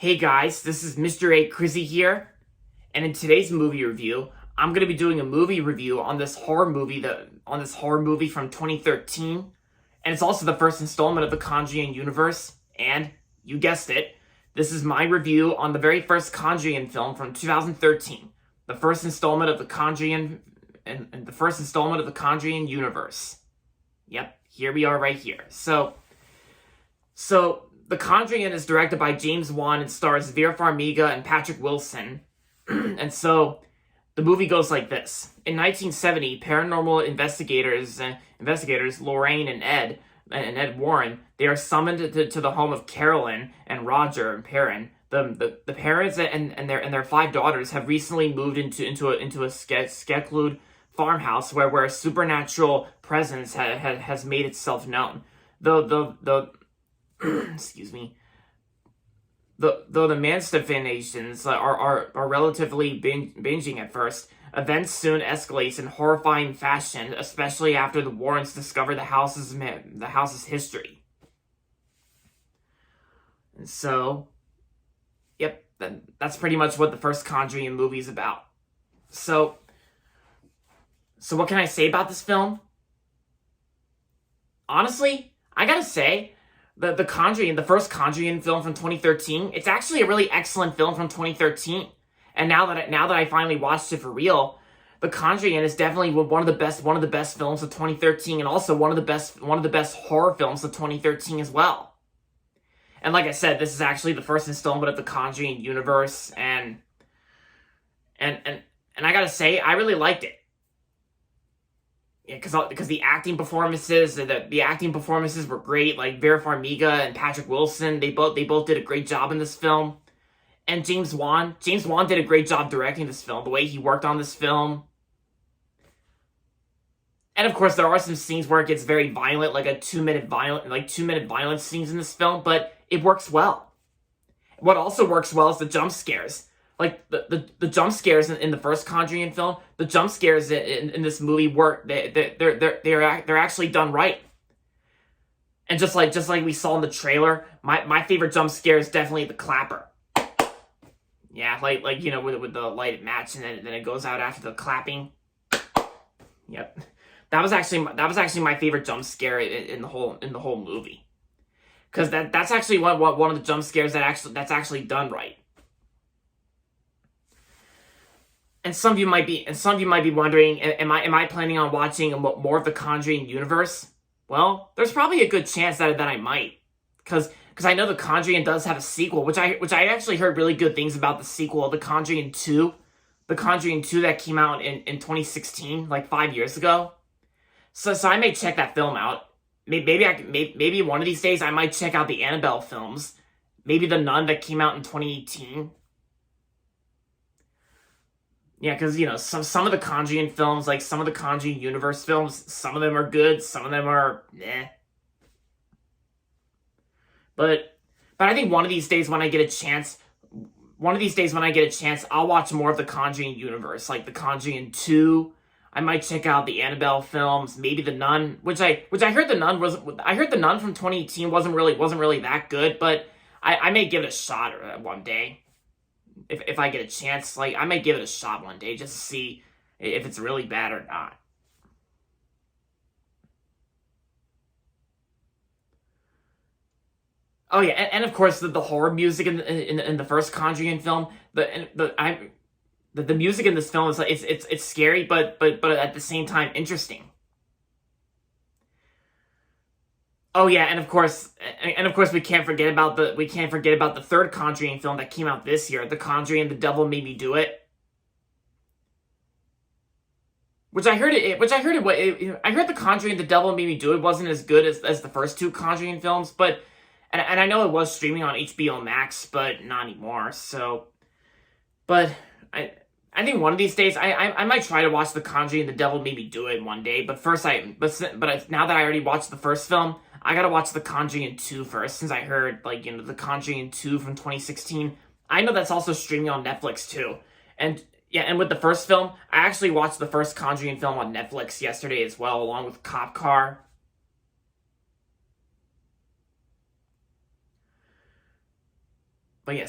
Hey guys, this is Mr. A. Crizzy here, and in today's movie review, I'm going to be doing a movie review on this horror movie from 2013, and it's also the first installment of the Conjuring universe, and you guessed it, this is my review on the very first Conjuring film from 2013, the first installment of the Conjuring and the first installment of the Conjuring universe. Yep, here we are right here. So The Conjuring is directed by James Wan and stars Vera Farmiga and Patrick Wilson. And so the movie goes like this. In 1970, paranormal investigators Lorraine and Ed Warren, they are summoned to the home of Carolyn and Roger and Perrin. The parents and their 5 daughters have recently moved into a secluded farmhouse where a supernatural presence has made itself known. Excuse me. Though the manifestations are relatively binging at first, events soon escalate in horrifying fashion, especially after the Warrens discover the house's history. And so, yep, that's pretty much what the first Conjuring movie is about. So what can I say about this film? Honestly, I gotta say, the Conjuring, the first Conjuring film from 2013, it's actually a really excellent film from 2013. And now that I finally watched it for real, The Conjuring is definitely one of the best films of 2013, and also one of the best horror films of 2013 as well. And like I said, this is actually the first installment of the Conjuring universe, and I gotta say, I really liked it. Yeah, because the acting performances were great. Like Vera Farmiga and Patrick Wilson, they both did a great job in this film. And James Wan did a great job directing this film. The way he worked on this film. And of course, there are some scenes where it gets very violent, like 2-minute violence scenes in this film, but it works well. What also works well is the jump scares. Like the jump scares in the first Conjuring film, the jump scares in this movie work. They're actually done right. And just like we saw in the trailer, my favorite jump scare is definitely the clapper. Yeah, like with the lighted match, and then it goes out after the clapping. Yep, that was actually my favorite jump scare in the whole movie, because that's actually one of the jump scares that's actually done right. And some of you might be wondering, am I planning on watching more of the Conjuring universe? Well, there's probably a good chance that I might, because I know the Conjuring does have a sequel, which I actually heard really good things about the sequel, the Conjuring 2, that came out in 2016, like 5 years ago. So I may check that film out. Maybe one of these days I might check out the Annabelle films, maybe the Nun that came out in 2018. Yeah, because, some of the Conjuring films, like some of the Conjuring universe films, some of them are good, some of them are eh. But I think one of these days when I get a chance, I'll watch more of the Conjuring universe, like the Conjuring 2. I might check out the Annabelle films, maybe the Nun, which I heard the Nun from 2018 wasn't really that good, but I may give it a shot one day. If I get a chance, like, I might give it a shot one day just to see if it's really bad or not. Oh yeah, and of course the horror music in the first Conjuring film, the music in this film is like it's scary, but at the same time interesting. Oh yeah, and of course we can't forget about the third Conjuring film that came out this year, The Conjuring, The Devil Made Me Do It. I heard The Conjuring, The Devil Made Me Do It wasn't as good as the first 2 Conjuring films, but and I know it was streaming on HBO Max, but not anymore. So, but I think one of these days I might try to watch The Conjuring, The Devil Made Me Do It one day. But first now that I already watched the first film, I gotta watch The Conjuring 2 first, since I heard, The Conjuring 2 from 2016. I know that's also streaming on Netflix too. And yeah, and with the first film, I actually watched the first Conjuring film on Netflix yesterday as well, along with Cop Car. But yeah,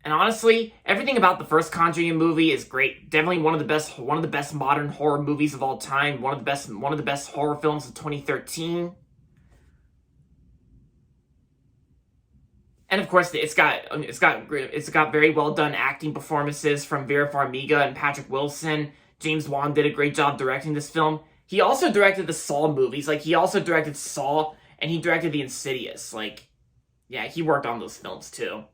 and honestly, everything about the first Conjuring movie is great. Definitely one of the best modern horror movies of all time. One of the best horror films of 2013. And of course, it's got very well done acting performances from Vera Farmiga and Patrick Wilson. James Wan did a great job directing this film. He also directed the Saw movies. Like, he also directed Saw, and he directed The Insidious. Like, yeah, he worked on those films too.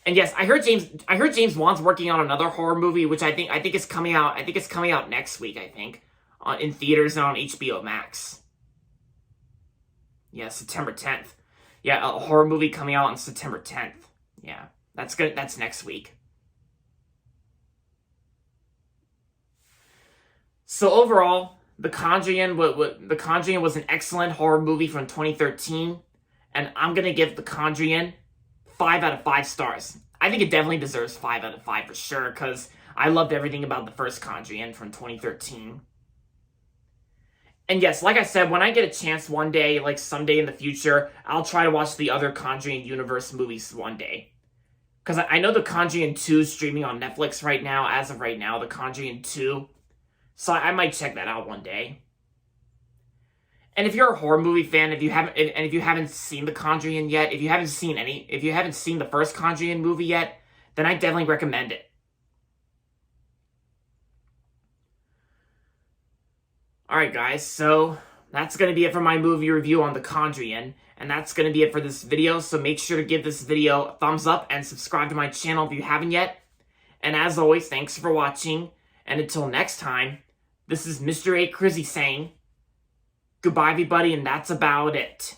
And yes, I heard James Wan's working on another horror movie, which I think is coming out. I think it's coming out next week. I think in theaters and on HBO Max. Yeah, September 10th. Yeah, a horror movie coming out on September 10th. Yeah, that's good. That's next week. So overall, The Conjuring was an excellent horror movie from 2013, and I'm gonna give The Conjuring 5 out of 5 stars. I think it definitely deserves 5 out of 5 for sure, because I loved everything about the first Conjuring from 2013. And yes, like I said, when I get a chance one day, like someday in the future, I'll try to watch the other Conjuring universe movies one day. Because I know The Conjuring 2 is streaming on Netflix right now, as of right now, The Conjuring 2. So I might check that out one day. And if you're a horror movie fan, if you haven't seen The Conjuring yet, if you haven't seen the first Conjuring movie yet, then I definitely recommend it. Alright guys, so that's going to be it for my movie review on The Conjuring, and that's going to be it for this video, so make sure to give this video a thumbs up and subscribe to my channel if you haven't yet. And as always, thanks for watching, and until next time, this is Mr. A. Crizzy saying, goodbye everybody, and that's about it.